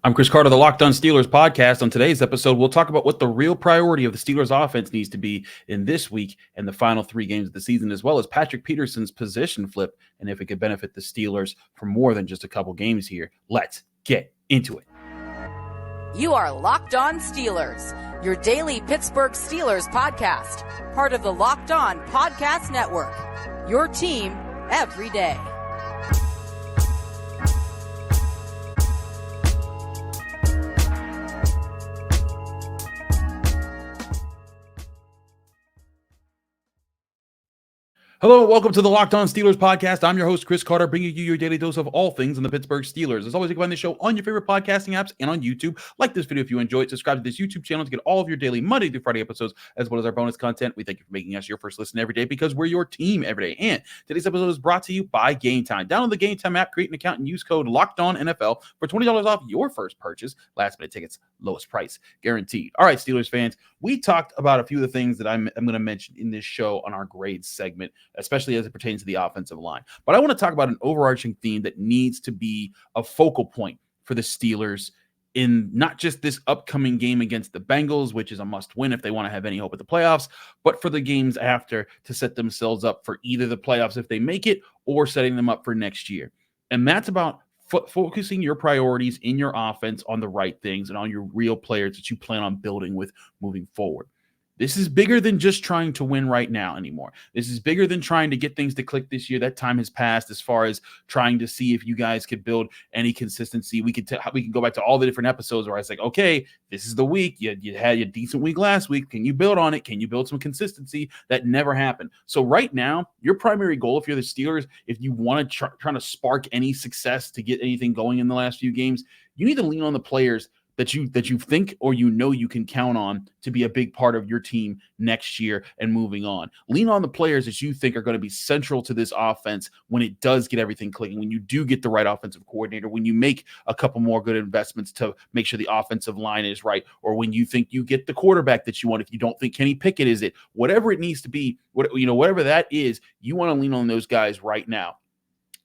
I'm Chris Carter, the Locked On Steelers podcast. On today's episode, we'll talk about what the real priority of the Steelers offense needs to be in this week and the final 3 games of the season, as well as Patrick Peterson's position flip and if it could benefit the Steelers for more than just a couple games here. Let's get into it. You are Locked On Steelers, your daily Pittsburgh Steelers podcast, part of the Locked On Podcast Network, your team every day. Hello and welcome to the Locked On Steelers podcast. I'm your host, Chris Carter, bringing you your daily dose of all things on the Pittsburgh Steelers. As always, you can find the show on your favorite podcasting apps and on YouTube. Like this video if you enjoy it. Subscribe to this YouTube channel to get all of your daily Monday through Friday episodes, as well as our bonus content. We thank you for making us your first listen every day because we're your team every day. And today's episode is brought to you by Game Time. Download the Game Time app, create an account, and use code LOCKEDONNFL for $20 off your first purchase. Last minute tickets, lowest price guaranteed. All right, Steelers fans, we talked about a few of the things that I'm going to mention in this show on our grades segment, especially as it pertains to the offensive line. But I want to talk about an overarching theme that needs to be a focal point for the Steelers in not just this upcoming game against the Bengals, which is a must win if they want to have any hope at the playoffs, but for the games after to set themselves up for either the playoffs if they make it or setting them up for next year. And that's about focusing your priorities in your offense on the right things and on your real players that you plan on building with moving forward. This is bigger than just trying to win right now anymore. This is bigger than trying to get things to click this year. That time has passed as far as trying to see if you guys could build any consistency. We can go back to all the different episodes where I was like, okay, this is the week. You had a decent week last week. Can you build on it? Can you build some consistency? That never happened. So right now, your primary goal, if you're the Steelers, if you want to try to spark any success to get anything going in the last few games, you need to lean on the players that you think or you can count on to be a big part of your team next year and moving on. Lean on the players that you think are going to be central to this offense when it does get everything clicking, when you do get the right offensive coordinator, when you make a couple more good investments to make sure the offensive line is right, or when you think you get the quarterback that you want, if you don't think Kenny Pickett is it, whatever it needs to be, whatever that is, you want to lean on those guys right now.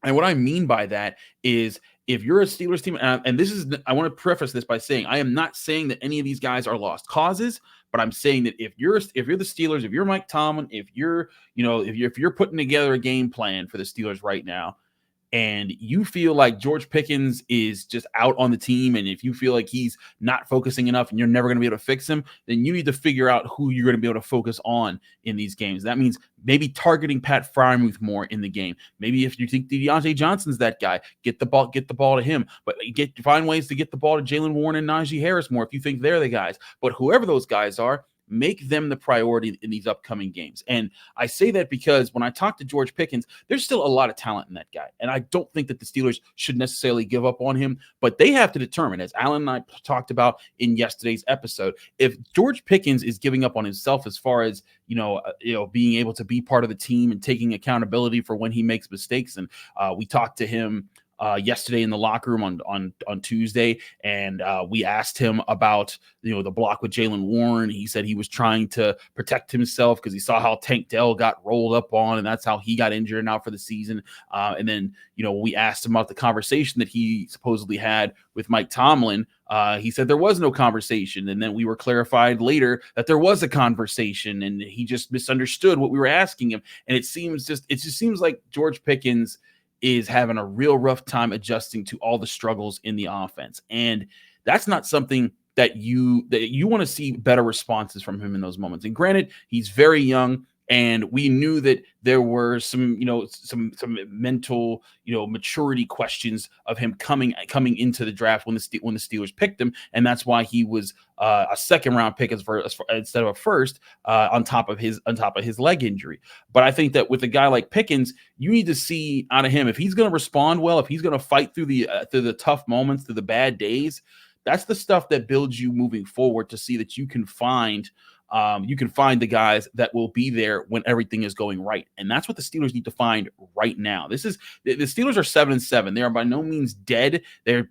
And what I mean by that is if you're a Steelers team, and this is, I want to preface this by saying, I am not saying that any of these guys are lost causes, but I'm saying that if you're the Steelers, if you're Mike Tomlin, if you're putting together a game plan for the Steelers right now, and you feel like George Pickens is just out on the team, and if you feel like he's not focusing enough and you're never going to be able to fix him, then you need to figure out who you're going to be able to focus on in these games. That means maybe targeting Pat Freiermuth more in the game. Maybe if you think Diontae Johnson's that guy, get the ball to him. But find ways to get the ball to Jaylen Warren and Najee Harris more if you think they're the guys. But whoever those guys are, make them the priority in these upcoming games. And I say that because when I talk to George Pickens, there's still a lot of talent in that guy. And I don't think that the Steelers should necessarily give up on him, but they have to determine, as Alan and I talked about in yesterday's episode, if George Pickens is giving up on himself as far as, being able to be part of the team and taking accountability for when he makes mistakes. And we talked to him yesterday in the locker room on Tuesday, and we asked him about the block with Jaylen Warren. He said he was trying to protect himself because he saw how Tank Dell got rolled up on, and that's how he got injured and out for the season. And then we asked him about the conversation that he supposedly had with Mike Tomlin. He said there was no conversation, and then we were clarified later that there was a conversation, and he just misunderstood what we were asking him. And it just seems like George Pickens is having a real rough time adjusting to all the struggles in the offense. And that's not something that you want to see better responses from him in those moments. And granted, he's very young, and we knew that there were some mental, maturity questions of him coming into the draft when the Steelers picked him, and that's why he was a second round pick instead of a first on top of his leg injury. But I think that with a guy like Pickens, you need to see out of him if he's going to respond well, if he's going to fight through the tough moments, through the bad days. That's the stuff that builds you moving forward to see that you can find the guys that will be there when everything is going right. And that's what the Steelers need to find right now. The Steelers are 7-7. They are by no means dead. They're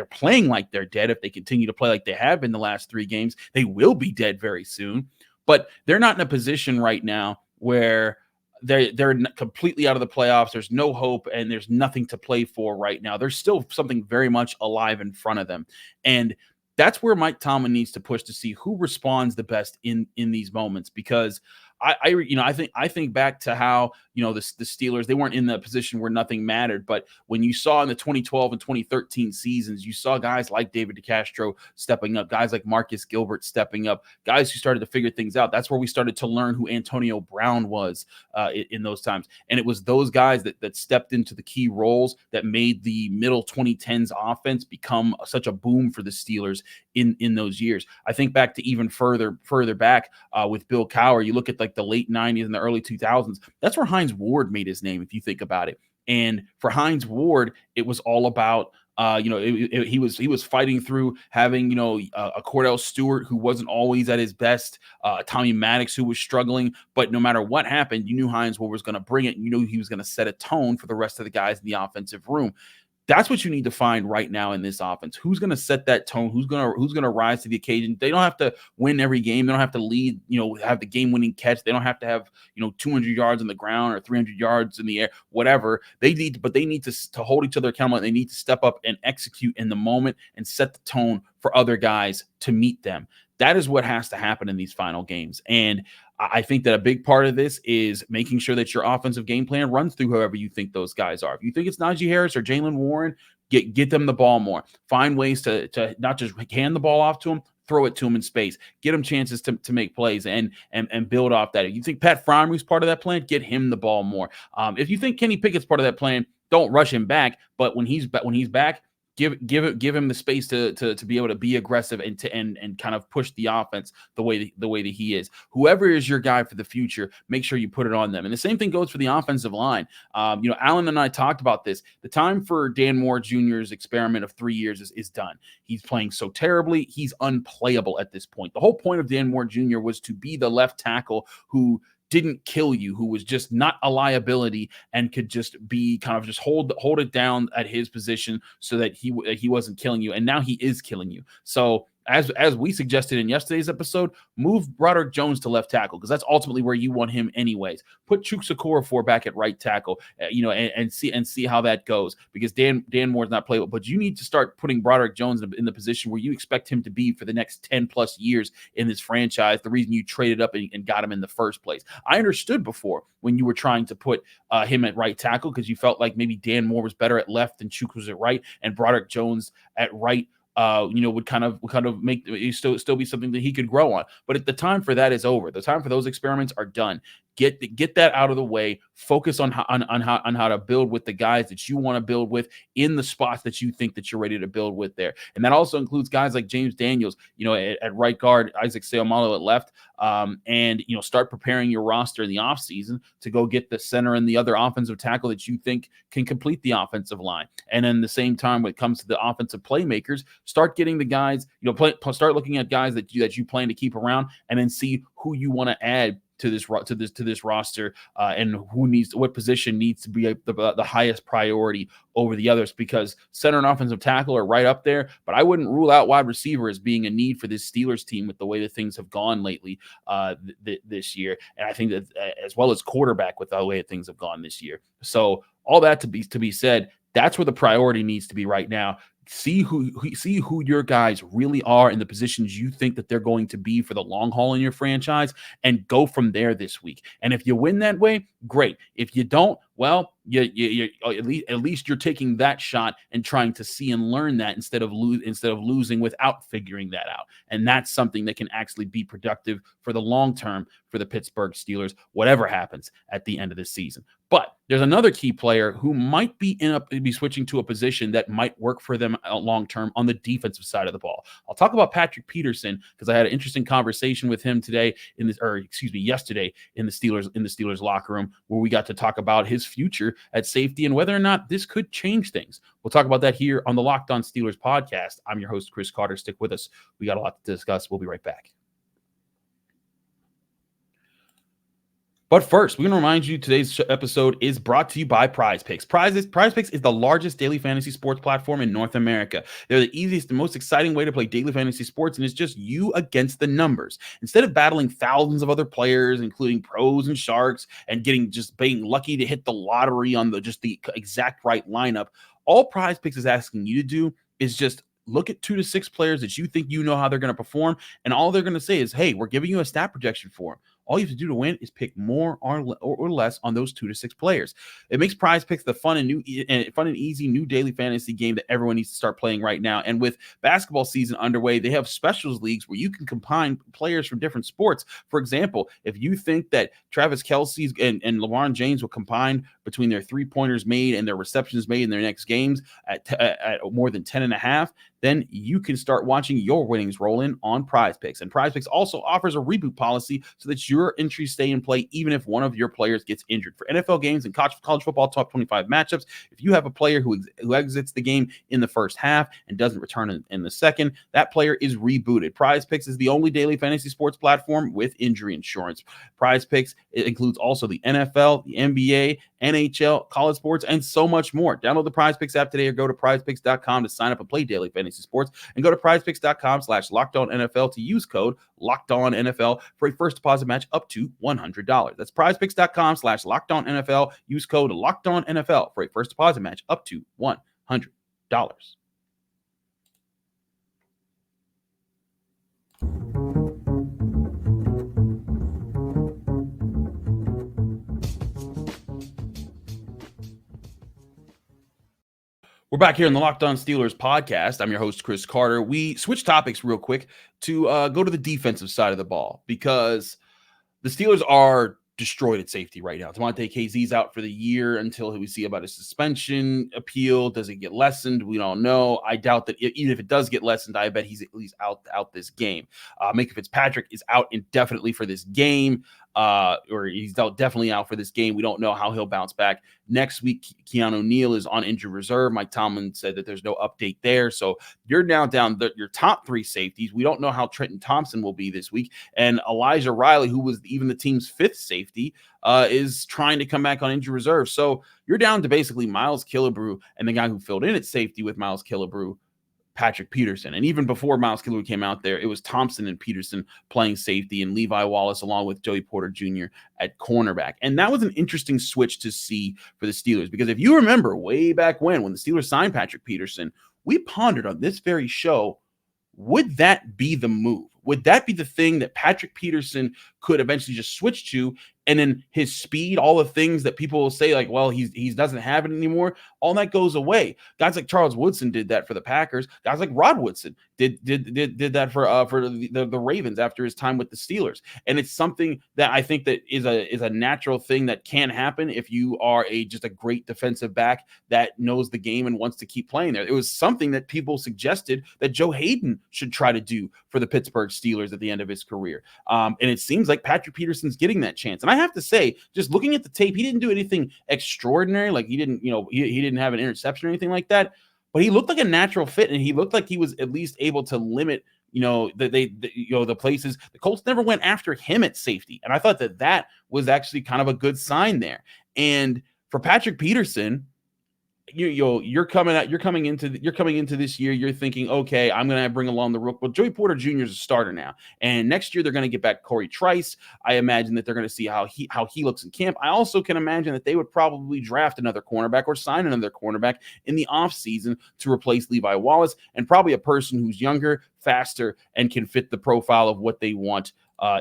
playing like they're dead. If they continue to play like they have been the last 3 games, they will be dead very soon. But they're not in a position right now where they're completely out of the playoffs. There's no hope, and there's nothing to play for right now. There's still something very much alive in front of them, and that's where Mike Tomlin needs to push to see who responds the best in these moments. Because I think back to how the Steelers, they weren't in the position where nothing mattered, but when you saw in the 2012 and 2013 seasons, you saw guys like David DeCastro stepping up, guys like Marcus Gilbert stepping up, guys who started to figure things out. That's where we started to learn who Antonio Brown was in those times, and it was those guys that stepped into the key roles that made the middle 2010s offense become such a boom for the Steelers in those years. I think back to even further back with Bill Cowher. You look at like the late 90s and the early 2000s. That's where Hines Ward made his name, if you think about it. And for Hines Ward, it was all about he was fighting through having a Cordell Stewart who wasn't always at his best, Tommy Maddox who was struggling, but no matter what happened, you knew Hines Ward was going to bring it. You knew he was going to set a tone for the rest of the guys in the offensive room. That's what you need to find right now in this offense. Who's going to set that tone? Who's going to rise to the occasion? They don't have to win every game. They don't have to lead, have the game-winning catch. They don't have to have, 200 yards on the ground or 300 yards in the air, whatever. They need to hold each other accountable. They need to step up and execute in the moment and set the tone for other guys to meet them. That is what has to happen in these final games. And I think that a big part of this is making sure that your offensive game plan runs through whoever you think those guys are. If you think it's Najee Harris or Jaylen Warren, get them the ball more. Find ways to not just hand the ball off to them, throw it to them in space. Get them chances to make plays and build off that. If you think Pat Freiermuth's part of that plan, get him the ball more. If you think Kenny Pickett's part of that plan, don't rush him back. But when he's back, give him the space to be able to be aggressive and kind of push the offense the way that he is. Whoever is your guy for the future, make sure you put it on them. And the same thing goes for the offensive line. Alan and I talked about this. The time for Dan Moore Jr.'s experiment of 3 years is done. He's playing so terribly, he's unplayable at this point. The whole point of Dan Moore Jr. was to be the left tackle who didn't kill you, who was just not a liability and could just be kind of just hold it down at his position so that he wasn't killing you. And now he is killing you. So as we suggested in yesterday's episode, move Broderick Jones to left tackle because that's ultimately where you want him anyways. Put Chukwuekorfor back at right tackle, and see how that goes because Dan Moore's not playable. But you need to start putting Broderick Jones in the position where you expect him to be for the next 10 plus years in this franchise. The reason you traded up and got him in the first place. I understood before when you were trying to put him at right tackle because you felt like maybe Dan Moore was better at left and Chuk was at right and Broderick Jones at right. Would kind of make it still be something that he could grow on. But the time for that is over. The time for those experiments are done. Get that out of the way. Focus on how to build with the guys that you want to build with in the spots that you think that you're ready to build with there. And that also includes guys like James Daniels, at right guard, Isaac Seumalo at left, and start preparing your roster in the offseason to go get the center and the other offensive tackle that you think can complete the offensive line. And then the same time when it comes to the offensive playmakers, start getting the guys, start looking at guys that you plan to keep around and then see who you want to add to this roster and what position needs to be the highest priority over the others because center and offensive tackle are right up there, but I wouldn't rule out wide receiver as being a need for this Steelers team with the way that things have gone lately this year. And I think that as well as quarterback with the way that things have gone this year. So all that to be said, that's where the priority needs to be right now. See who your guys really are in the positions you think that they're going to be for the long haul in your franchise and go from there this week. And if you win that way, great. If you don't, well, you at least you're taking that shot and trying to see and learn that instead of losing without figuring that out. And that's something that can actually be productive for the long term for the Pittsburgh Steelers, whatever happens at the end of this season. But there's another key player who might be switching to a position that might work for them long term on the defensive side of the ball. I'll talk about Patrick Peterson because I had an interesting conversation with him yesterday in the Steelers locker room where we got to talk about his future at safety and whether or not this could change things. We'll talk about that here on the Locked On Steelers podcast. I'm your host, Chris Carter. Stick with us. We got a lot to discuss. We'll be right back. But first, we're going to remind you today's episode is brought to you by Prize Picks. Prize Picks is the largest daily fantasy sports platform in North America. They're the easiest and most exciting way to play daily fantasy sports, and it's just you against the numbers. Instead of battling thousands of other players, including pros and sharks, and being lucky to hit the lottery on the exact right lineup, all Prize Picks is asking you to do is just look at 2 to 6 players that you think you know how they're going to perform, and all they're going to say is, hey, we're giving you a stat projection for them. All you have to do to win is pick more or less on those 2 to 6 players. It makes Prize Picks the fun and easy new daily fantasy game that everyone needs to start playing right now. And with basketball season underway, they have specials leagues where you can combine players from different sports. For example, if you think that Travis Kelce and LeBron James will combine between their 3-pointers made and their receptions made in their next games at more than 10.5, then you can start watching your winnings roll in on Prize Picks. And Prize Picks also offers a reboot policy so that your entries stay in play even if one of your players gets injured. For NFL games and college football top 25 matchups, if you have a player who exits the game in the first half and doesn't return in the second, that player is rebooted. Prize Picks is the only daily fantasy sports platform with injury insurance. Prize Picks, it includes also the NFL, the NBA, NHL, college sports, and so much more. Download the Prize Picks app today or go to prizepicks.com to sign up and play daily fantasy sports, and go to prizepicks.com/LockedOnNFL to use code LockedOnNFL for a first deposit match up to $100. That's prizepicks.com/LockedOnNFL. Use code LockedOnNFL for a first deposit match up to $100. We're back here in the Locked On Steelers podcast. I'm your host, Chris Carter. We switch topics real quick to go to the defensive side of the ball because the Steelers are destroyed at safety right now. Diontae Johnson out for the year until we see about his suspension appeal. Does it get lessened? We don't know. I doubt that even if it does get lessened, I bet he's at least out this game. Minkah Fitzpatrick is out indefinitely for this game. Or he's definitely out for this game. We don't know how he'll bounce back. Next week, Keanu Neal is on injured reserve. Mike Tomlin said that there's no update there. So you're now down your top 3 safeties. We don't know how Trenton Thompson will be this week. And Elijah Riley, who was even the team's 5th safety, is trying to come back on injured reserve. So you're down to basically Miles Killebrew and the guy who filled in at safety with Miles Killebrew, Patrick Peterson. And even before Miles Killebrew came out there, it was Thompson and Peterson playing safety and Levi Wallace along with Joey Porter Jr. at cornerback. And that was an interesting switch to see for the Steelers, because if you remember way back when the Steelers signed Patrick Peterson, we pondered on this very show, would that be the move? Would that be the thing that Patrick Peterson could eventually just switch to? And then his speed, all the things that people will say, like, well, he doesn't have it anymore, all that goes away. Guys like Charles Woodson did that for the Packers. Guys like Rod Woodson did that for the Ravens after his time with the Steelers. And it's something that I think that is a natural thing that can happen if you are just a great defensive back that knows the game and wants to keep playing there. It was something that people suggested that Joe Hayden should try to do for the Pittsburgh Steelers at the end of his career. And it seems like Patrick Peterson's getting that chance. And I have to say, just looking at the tape, he didn't do anything extraordinary. Like he didn't have an interception or anything like that, but he looked like a natural fit, and he looked like he was at least able to limit, the places. The Colts never went after him at safety, and I thought that was actually kind of a good sign there. And for Patrick Peterson, you're coming into this year, you're thinking, okay, I'm going to bring along the rook. Well, Joey Porter Jr. is a starter now, and next year they're going to get back Corey Trice. I imagine that they're going to see how he looks in camp. I also can imagine that they would probably draft another cornerback or sign another cornerback in the offseason to replace Levi Wallace, and probably a person who's younger, faster, and can fit the profile of what they want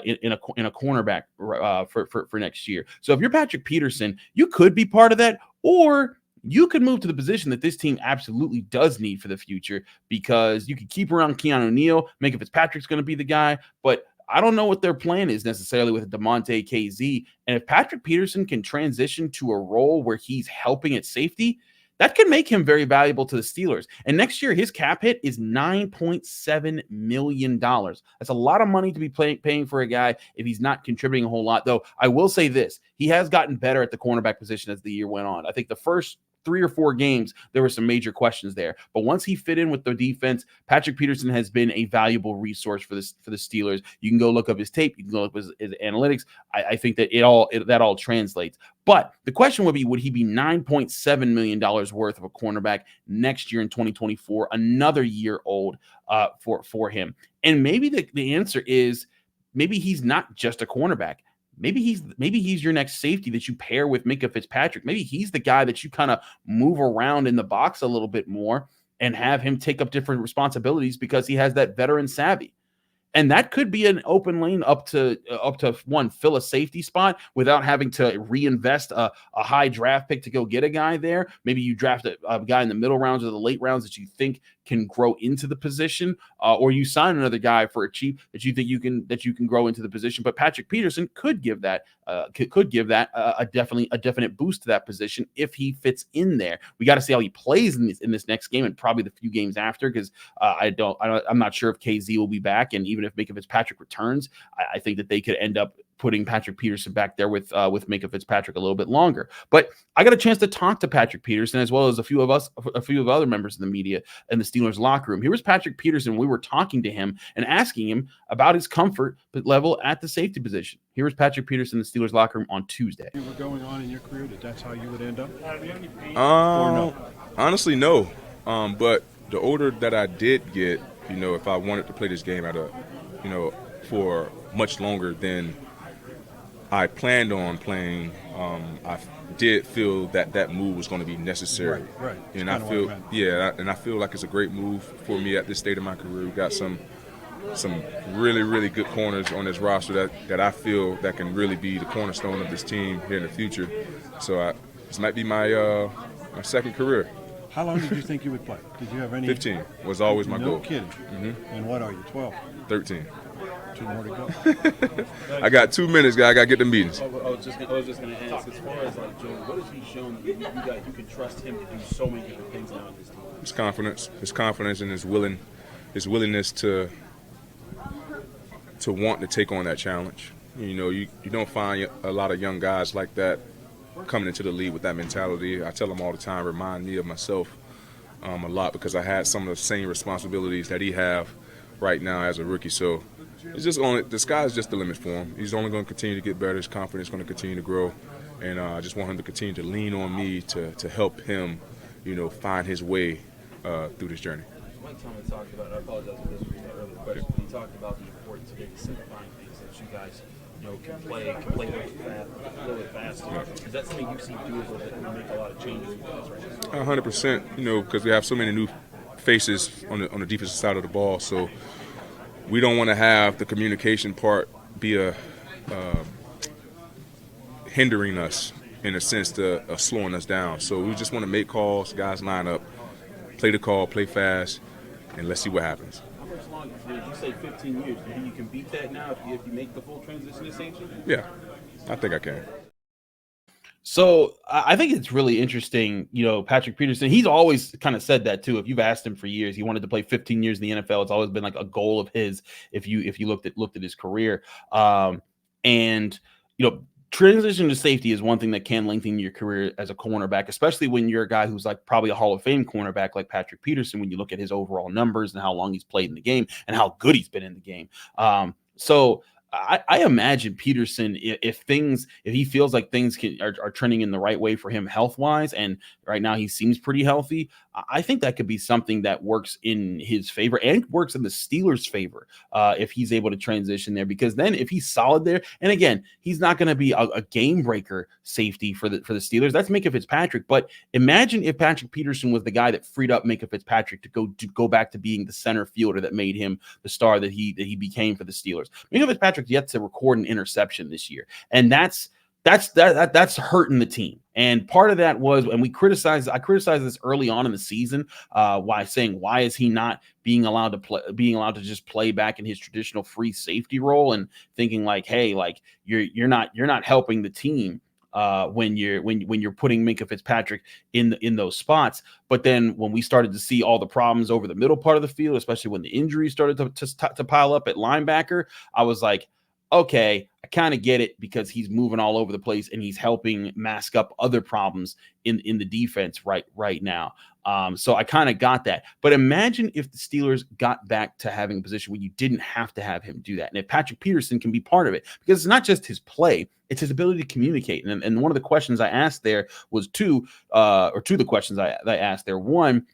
in a cornerback for next year. So if you're Patrick Peterson, you could be part of that, or you could move to the position that this team absolutely does need for the future, because you could keep around Keanu Neal. Minkah Fitzpatrick's going to be the guy, but I don't know what their plan is necessarily with Diontae Johnson. And if Patrick Peterson can transition to a role where he's helping at safety, that could make him very valuable to the Steelers. And next year, his cap hit is $9.7 million. That's a lot of money to be paying for a guy if he's not contributing a whole lot. Though I will say this, he has gotten better at the cornerback position as the year went on. I think the first 3 or 4 games, there were some major questions there. But once he fit in with the defense, Patrick Peterson has been a valuable resource for the Steelers. You can go look up his tape. You can go look up his analytics. I think that that all translates. But the question would he be $9.7 million worth of a cornerback next year in 2024, another year old for him? And maybe the answer is maybe he's not just a cornerback. Maybe he's your next safety that you pair with Minkah Fitzpatrick. Maybe he's the guy that you kind of move around in the box a little bit more and have him take up different responsibilities because he has that veteran savvy. And that could be an open lane up to one, fill a safety spot without having to reinvest a high draft pick to go get a guy there. Maybe you draft a guy in the middle rounds or the late rounds that you think can grow into the position, or you sign another guy for a cheap that you think you can grow into the position. But Patrick Peterson could give that a definite boost to that position if he fits in there. We got to see how he plays in this next game and probably the few games after, because I'm not sure if KZ will be back, and even if Minkah Fitzpatrick returns, I think that they could end up putting Patrick Peterson back there with Minkah Fitzpatrick a little bit longer. But I got a chance to talk to Patrick Peterson, as well as a few of other members of the media in the Steelers locker room. Here was Patrick Peterson. We were talking to him and asking him about his comfort level at the safety position. Here was Patrick Peterson in the Steelers locker room on Tuesday. You were going on in your career that that's how you would end up? Or no? Honestly, no. But the older that I did get, if I wanted to play this game for much longer than I planned on playing, I did feel that move was going to be necessary. Right. And I feel like it's a great move for me at this state of my career. We've got some really, really good corners on this roster that I feel that can really be the cornerstone of this team here in the future. So this might be my second career. How long did you think you would play? Did you have any? 15 was always my goal. No kidding. Mm-hmm. And what are you, 12? 13. 2 more to go. I got 2 minutes, guy. I got to get the meetings. I was just going to ask, as far as Joe, what has he shown that you can trust him to do so many different things now in this team? His confidence, and his willingness to want to take on that challenge. You don't find a lot of young guys like that coming into the league with that mentality. I tell them all the time, remind me of myself a lot, because I had some of the same responsibilities that he have right now as a rookie. So it's just the sky's just the limit for him. He's only going to continue to get better. His confidence is going to continue to grow, and I just want him to continue to lean on me to help him, find his way through this journey. Mike Tomlin talked about, I apologize if this was my earlier question, but he talked about the importance of maybe simplifying things that you guys can play a little bit faster. Is that something you see doable that will make a lot of changes with guys right now? 100%, because we have so many new faces on the defensive side of the ball, so we don't want to have the communication part be hindering us in a sense to slowing us down. So we just want to make calls, guys line up, play the call, play fast, and let's see what happens. How much longer? Did you say 15 years? Do you think you can beat that now if you make the full transition to safety? Yeah, I think I can. So I think it's really interesting, Patrick Peterson, he's always kind of said that too. If you've asked him for years, he wanted to play 15 years in the NFL. It's always been like a goal of his if you looked at his career. Transition to safety is one thing that can lengthen your career as a cornerback, especially when you're a guy who's like probably a Hall of Fame cornerback like Patrick Peterson, when you look at his overall numbers and how long he's played in the game and how good he's been in the game. So I imagine Peterson, if he feels like things are trending in the right way for him health-wise, and right now he seems pretty healthy, I think that could be something that works in his favor and works in the Steelers' favor if he's able to transition there. Because then if he's solid there, and again, he's not going to be a game-breaker safety for the Steelers. That's Minkah Fitzpatrick. But imagine if Patrick Peterson was the guy that freed up Minkah Fitzpatrick to go back to being the center fielder that made him the star that he became for the Steelers. Minkah Fitzpatrick yet to record an interception this year, and that's hurting the team. And part of that was, and I criticized this early on in the season, why is he not being allowed to just play back in his traditional free safety role, and thinking like, hey, like you're not helping the team when you're putting Minkah Fitzpatrick in those spots. But then when we started to see all the problems over the middle part of the field, especially when the injuries started to pile up at linebacker, I was like, okay, I kind of get it because he's moving all over the place and he's helping mask up other problems in the defense right now. So I kind of got that. But imagine if the Steelers got back to having a position where you didn't have to have him do that. And if Patrick Peterson can be part of it, because it's not just his play, it's his ability to communicate. And one of the questions I asked there was two of the questions I asked there. One,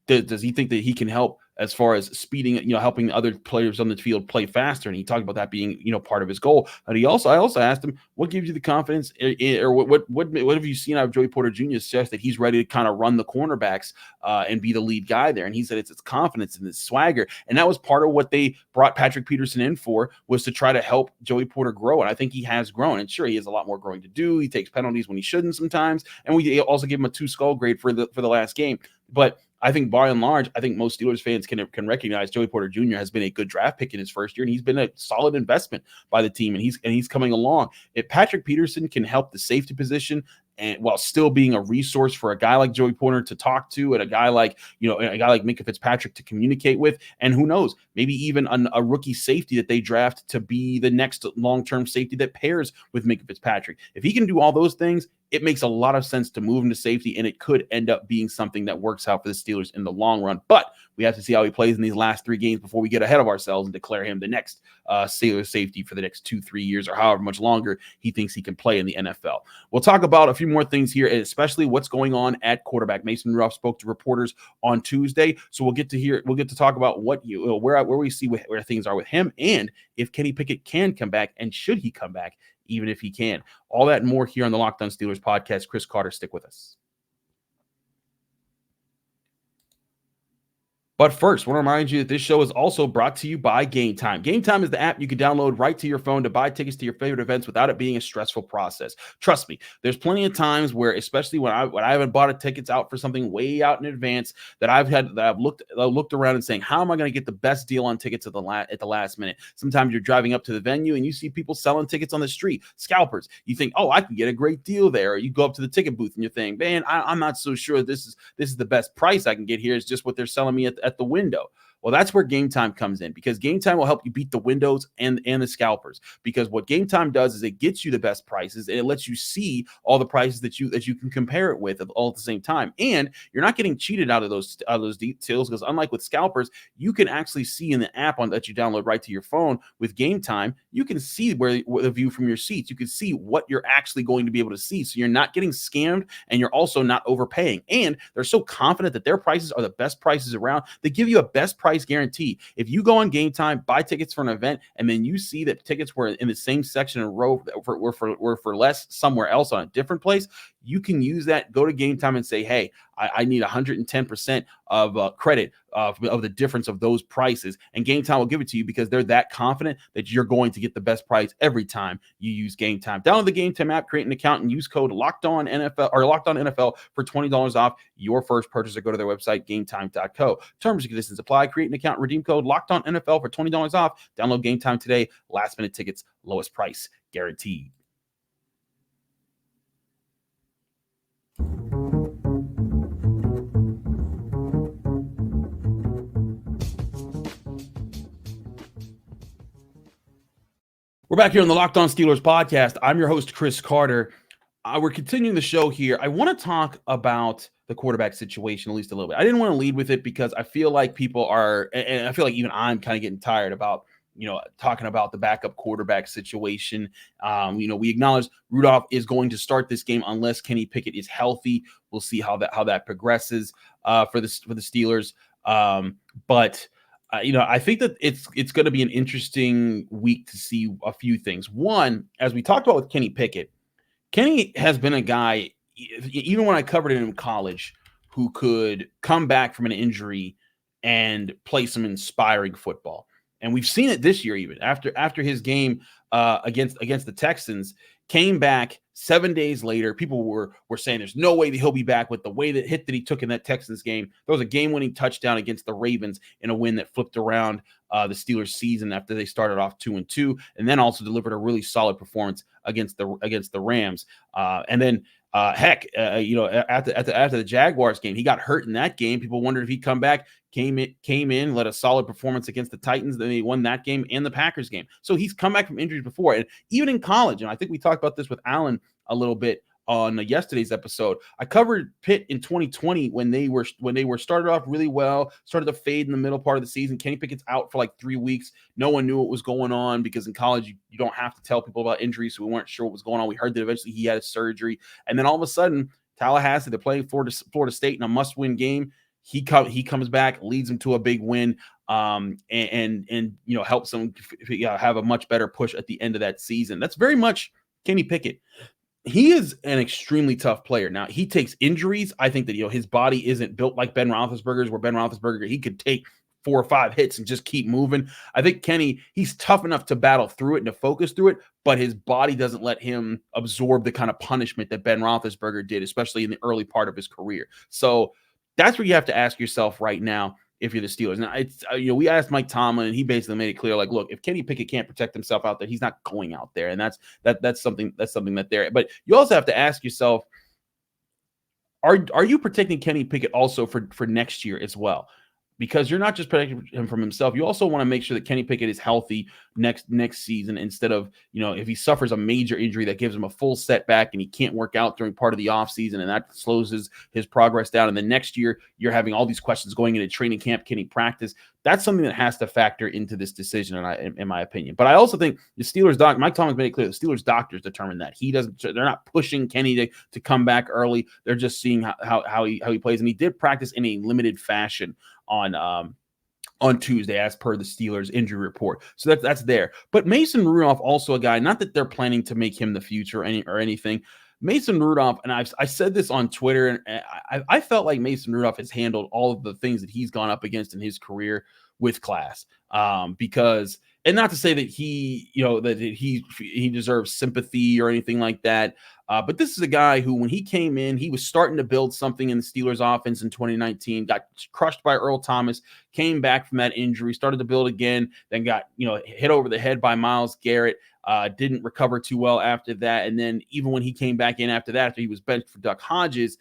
does he think that he can help as far as speeding, helping other players on the field play faster? And he talked about that being, part of his goal. But I also asked him, what gives you the confidence, or what have you seen out of Joey Porter Jr. suggest that he's ready to kind of run the cornerbacks and be the lead guy there? And he said it's confidence and it's swagger. And that was part of what they brought Patrick Peterson in for, was to try to help Joey Porter grow. And I think he has grown. And sure, he has a lot more growing to do. He takes penalties when he shouldn't sometimes. And we also gave him a 2 skull grade for the last game. But I think by and large, I think most Steelers fans can recognize Joey Porter Jr. has been a good draft pick in his first year, and he's been a solid investment by the team, and he's coming along. If Patrick Peterson can help the safety position, and while still being a resource for a guy like Joey Porter to talk to, and a guy like Minkah Fitzpatrick to communicate with, and who knows, maybe even a rookie safety that they draft to be the next long-term safety that pairs with Minkah Fitzpatrick. If he can do all those things, it makes a lot of sense to move him to safety, and it could end up being something that works out for the Steelers in the long run. But we have to see how he plays in these last 3 games before we get ahead of ourselves and declare him the next Steelers safety for the next 2-3 years, or however much longer he thinks he can play in the NFL. We'll talk about a few more things here, and especially what's going on at quarterback. Mason Rudolph spoke to reporters on Tuesday, so we'll get to talk about where we see where things are with him, and if Kenny Pickett can come back, and should he come back, even if he can. All that and more here on the Locked On Steelers podcast. Chris Carter, stick with us. But first, I want to remind you that this show is also brought to you by Game Time. Game Time is the app you can download right to your phone to buy tickets to your favorite events without it being a stressful process. Trust me, there's plenty of times where, especially when I haven't bought tickets out for something way out in advance, that I've looked around and saying, how am I going to get the best deal on tickets at the last minute? Sometimes you're driving up to the venue and you see people selling tickets on the street, scalpers. You think, oh, I can get a great deal there. Or you go up to the ticket booth and you're thinking, man, I'm not so sure this is the best price I can get here. It's just what they're selling me at the window. Well, that's where Game Time comes in, because Game Time will help you beat the windows and the scalpers. Because what Game Time does is it gets you the best prices, and it lets you see all the prices that you can compare it with all at the same time. And you're not getting cheated out of those details, because unlike with scalpers, you can actually see in the app that you download right to your phone. With Game Time, you can see where the view from your seats. You can see what you're actually going to be able to see, so you're not getting scammed, and you're also not overpaying. And they're so confident that their prices are the best prices around. They give you a best price guarantee. If you go on Game Time, buy tickets for an event, and then you see that tickets were in the same section in a row were for less somewhere else on a different place, you can use that. Go to Game Time and say, hey, I need 110% of credit of the difference of those prices, and Game Time will give it to you, because they're that confident that you're going to get the best price every time you use Game Time. Download the Game Time app, create an account, and use code LOCKEDONNFL for $20 off your first purchase, or go to their website, gametime.co. Terms and conditions apply. Create an account, redeem code LOCKEDONNFL for $20 off. Download Game Time today. Last minute tickets, lowest price guaranteed. We're back here on the Locked On Steelers podcast. I'm your host, Chris Carter. We're continuing the show here. I want to talk about the quarterback situation at least a little bit. I didn't want to lead with it because I feel like people are, and I feel like even I'm kind of getting tired about, talking about the backup quarterback situation. We acknowledge Rudolph is going to start this game unless Kenny Pickett is healthy. We'll see how that progresses for the Steelers. But I think that it's going to be an interesting week to see a few things. One, as we talked about with Kenny Pickett, Kenny has been a guy, even when I covered him in college, who could come back from an injury and play some inspiring football. And we've seen it this year, even after his game against the Texans, came back 7 days later. People were saying there's no way that he'll be back with the way that hit that he took in that Texans game. There was a game-winning touchdown against the Ravens in a win that flipped around the Steelers' season after they started off 2-2, and then also delivered a really solid performance against the Rams. And then After the Jaguars game, he got hurt in that game. People wondered if he'd come back. Came in, led a solid performance against the Titans. Then he won that game and the Packers game. So he's come back from injuries before, and even in college. And I think we talked about this with Alan a little bit on yesterday's episode. I covered Pitt in 2020 when they were started off really well, started to fade in the middle part of the season. Kenny Pickett's out for like 3 weeks. No one knew what was going on because in college you don't have to tell people about injuries, so we weren't sure what was going on. We heard that eventually he had a surgery, and then all of a sudden Tallahassee, they're playing Florida State in a must-win game. He comes back, leads them to a big win, and helps them have a much better push at the end of that season. That's very much Kenny Pickett. He is an extremely tough player. Now, he takes injuries. I think that his body isn't built like Ben Roethlisberger's, where Ben Roethlisberger, he could take 4 or 5 hits and just keep moving. I think Kenny, he's tough enough to battle through it and to focus through it, but his body doesn't let him absorb the kind of punishment that Ben Roethlisberger did, especially in the early part of his career. So that's where you have to ask yourself right now if you're the Steelers. Now, it's we asked Mike Tomlin, and he basically made it clear, like, look, if Kenny Pickett can't protect himself out there, he's not going out there, and that's something that there. But you also have to ask yourself, are you protecting Kenny Pickett also for next year as well? Because you're not just protecting him from himself. You also want to make sure that Kenny Pickett is healthy next season, instead of, if he suffers a major injury that gives him a full setback and he can't work out during part of the offseason, and that slows his progress down. And then next year, you're having all these questions going into training camp. Can he practice? That's something that has to factor into this decision, in my opinion. But I also think the Steelers Mike Tomlin's made it clear, the Steelers doctors determine that. They're not pushing Kenny to come back early. They're just seeing how he plays. And he did practice in a limited fashion on Tuesday, as per the Steelers injury report. So that's there. But Mason Rudolph, also a guy, not that they're planning to make him the future or anything. Mason Rudolph, and I said this on Twitter, and I felt like Mason Rudolph has handled all of the things that he's gone up against in his career with class. Because, and not to say that he deserves sympathy or anything like that. But this is a guy who, when he came in, he was starting to build something in the Steelers offense in 2019, got crushed by Earl Thomas, came back from that injury, started to build again, then got, hit over the head by Myles Garrett, didn't recover too well after that. And then even when he came back in after that, after he was benched for Duck Hodges,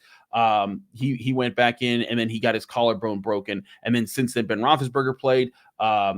he went back in, and then he got his collarbone broken. And then since then, Ben Roethlisberger played.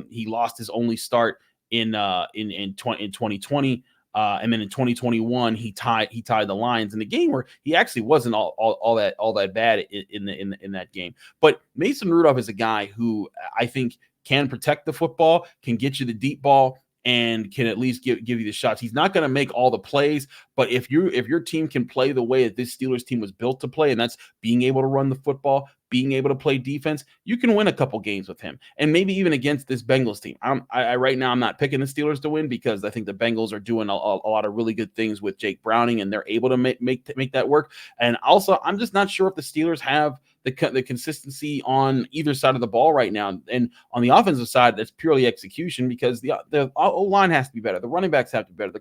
He lost his only start in 2020. And then in 2021, he tied the Lions in a game where he actually wasn't all that bad in that game. But Mason Rudolph is a guy who I think can protect the football, can get you the deep ball, and can at least give you the shots. He's not going to make all the plays, but if your team can play the way that this Steelers team was built to play, and that's being able to run the football, being able to play defense, you can win a couple games with him, and maybe even against this Bengals team. Right now I'm not picking the Steelers to win, because I think the Bengals are doing a lot of really good things with Jake Browning, and they're able to make that work. And also, I'm just not sure if the Steelers have the consistency on either side of the ball right now. And on the offensive side, that's purely execution, because the O-line has to be better. The running backs have to be better.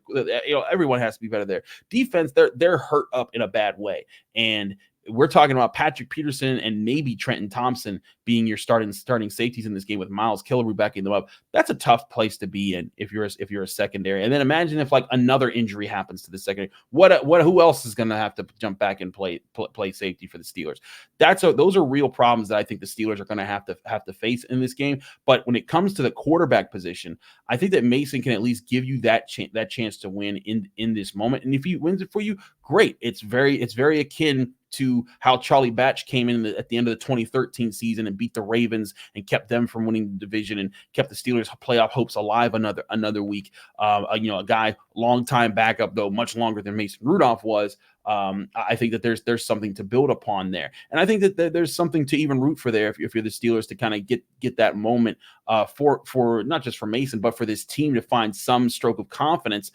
Everyone has to be better there. Defense, they're hurt up in a bad way. And we're talking about Patrick Peterson and maybe Trenton Thompson being your starting safeties in this game, with Miles Killebrew backing them up. That's a tough place to be in if you're a secondary. And then imagine if like another injury happens to the secondary. Who else is going to have to jump back and play safety for the Steelers? Those are real problems that I think the Steelers are going to have to face in this game. But when it comes to the quarterback position, I think that Mason can at least give you that chance to win in this moment. And if he wins it for you, great. It's very akin to how Charlie Batch came in at the end of the 2013 season and beat the Ravens and kept them from winning the division and kept the Steelers' playoff hopes alive another week. A guy, long-time backup, though much longer than Mason Rudolph was. I think that there's something to build upon there, and I think that there's something to even root for there if you're the Steelers, to kind of get that moment for not just for Mason, but for this team to find some stroke of confidence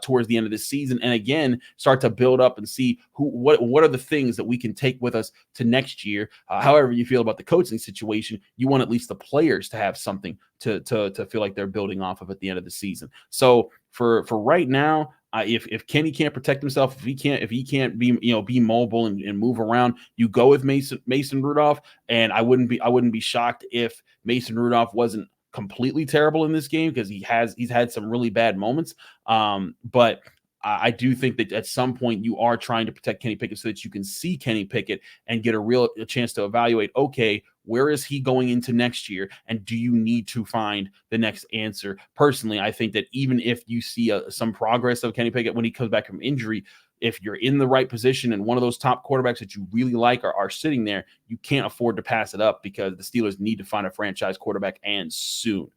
towards the end of the season, and again start to build up and see what are the things that we can take with us to next year. However you feel about the coaching situation, you want at least the players to have something to feel like they're building off of at the end of the season. So for right now, if Kenny can't protect himself, if he can't be mobile and move around, you go with Mason Rudolph. And I wouldn't be shocked if Mason Rudolph wasn't completely terrible in this game, because he's had some really bad moments. But I do think that at some point you are trying to protect Kenny Pickett so that you can see Kenny Pickett and get a chance to evaluate, okay, where is he going into next year? And do you need to find the next answer? Personally, I think that even if you see some progress of Kenny Pickett when he comes back from injury, if you're in the right position and one of those top quarterbacks that you really like are sitting there, you can't afford to pass it up because the Steelers need to find a franchise quarterback and soon.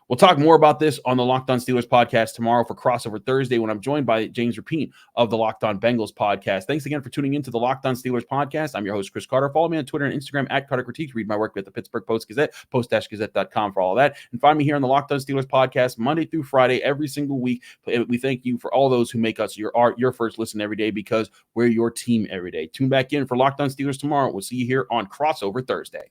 We'll talk more about this on the Locked On Steelers podcast tomorrow for Crossover Thursday when I'm joined by James Rapine of the Locked On Bengals podcast. Thanks again for tuning into the Locked On Steelers podcast. I'm your host, Chris Carter. Follow me on Twitter and Instagram at Carter Critiques. Read my work at the Pittsburgh Post-Gazette, post-gazette.com for all of that. And find me here on the Locked On Steelers podcast Monday through Friday every single week. We thank you for all those who make us your first listen every day because we're your team every day. Tune back in for Locked On Steelers tomorrow. We'll see you here on Crossover Thursday.